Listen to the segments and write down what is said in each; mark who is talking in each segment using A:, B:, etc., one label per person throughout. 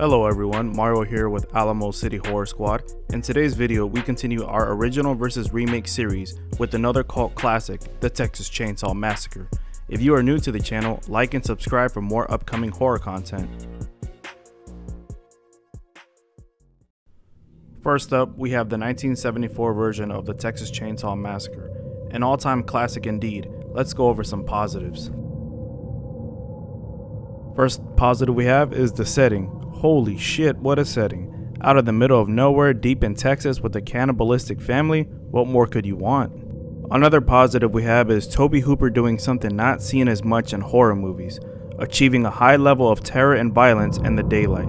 A: Hello everyone, Mario here with Alamo City Horror Squad. In today's video, we continue our original versus remake series with another cult classic, the Texas Chainsaw Massacre. If you are new to the channel, like and subscribe for more upcoming horror content. First up, we have the 1974 version of the Texas Chainsaw Massacre, an all-time classic indeed. Let's go over some positives. First positive we have is the setting. Holy shit, what a setting. Out of the middle of nowhere, deep in Texas with a cannibalistic family, what more could you want? Another positive we have is Tobe Hooper doing something not seen as much in horror movies, achieving a high level of terror and violence in the daylight.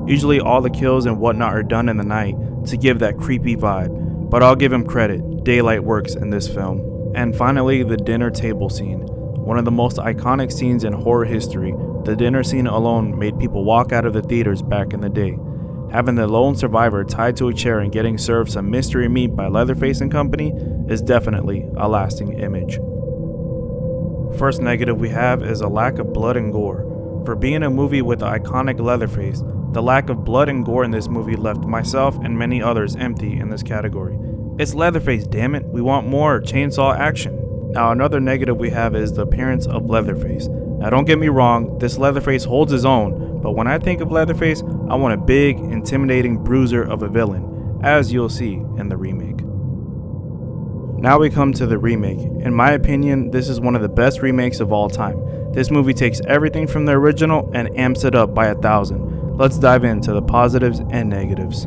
A: Usually all the kills and whatnot are done in the night to give that creepy vibe, but I'll give him credit, daylight works in this film. And finally, the dinner table scene. One of the most iconic scenes in horror history. The dinner scene alone made people walk out of the theaters back in the day. Having the lone survivor tied to a chair and getting served some mystery meat by Leatherface and company is definitely a lasting image. First negative we have is a lack of blood and gore. For being a movie with the iconic Leatherface, the lack of blood and gore in this movie left myself and many others empty in this category. It's Leatherface, damn it, we want more chainsaw action. Now another negative we have is the appearance of Leatherface. Now don't get me wrong, this Leatherface holds his own, but when I think of Leatherface, I want a big, intimidating bruiser of a villain, as you'll see in the remake. Now we come to the remake. In my opinion, this is one of the best remakes of all time. This movie takes everything from the original and amps it up by 1,000. Let's dive into the positives and negatives.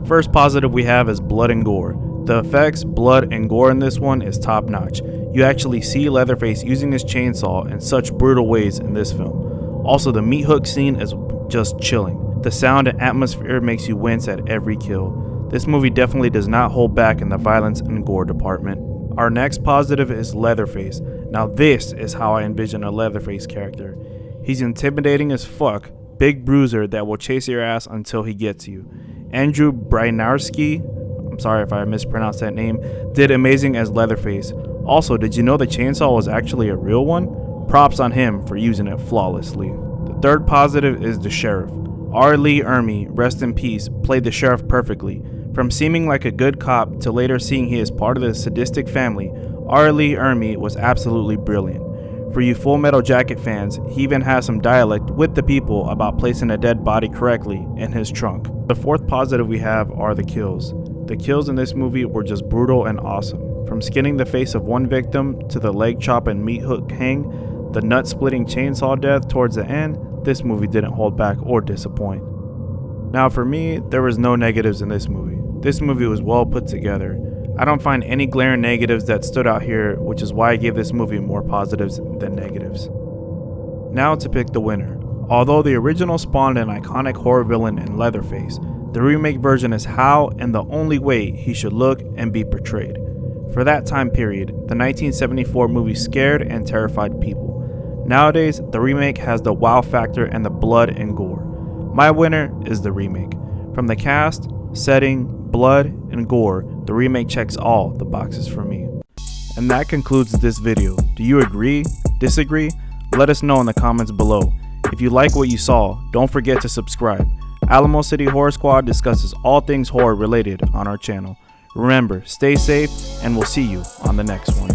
A: First positive we have is blood and gore. The effects, blood, and gore in this one is top notch. You actually see Leatherface using his chainsaw in such brutal ways in this film. Also, the meat hook scene is just chilling. The sound and atmosphere makes you wince at every kill. This movie definitely does not hold back in the violence and gore department. Our next positive is Leatherface. Now this is how I envision a Leatherface character. He's intimidating as fuck, big bruiser that will chase your ass until he gets you. Andrew Brynarski, I'm sorry if I mispronounced that name, did amazing as Leatherface. Also, did you know the chainsaw was actually a real one? Props on him for using it flawlessly. The third positive is the sheriff. R. Lee Ermey, rest in peace, played the sheriff perfectly. From seeming like a good cop to later seeing he is part of the sadistic family, R. Lee Ermey was absolutely brilliant. For you Full Metal Jacket fans, he even has some dialect with the people about placing a dead body correctly in his trunk. The fourth positive we have are the kills. The kills in this movie were just brutal and awesome. From skinning the face of one victim to the leg chop and meat hook hang, the nut-splitting chainsaw death towards the end, this movie didn't hold back or disappoint. Now for me, there was no negatives in this movie. This movie was well put together. I don't find any glaring negatives that stood out here, which is why I gave this movie more positives than negatives. Now to pick the winner. Although the original spawned an iconic horror villain in Leatherface, the remake version is how and the only way he should look and be portrayed. For that time period, the 1974 movie scared and terrified people. Nowadays, the remake has the wow factor and the blood and gore. My winner is the remake. From the cast, setting, blood, and gore, the remake checks all the boxes for me. And that concludes this video. Do you agree? Disagree? Let us know in the comments below. If you like what you saw, don't forget to subscribe. Alamo City Horror Squad discusses all things horror related on our channel. Remember, stay safe, and we'll see you on the next one.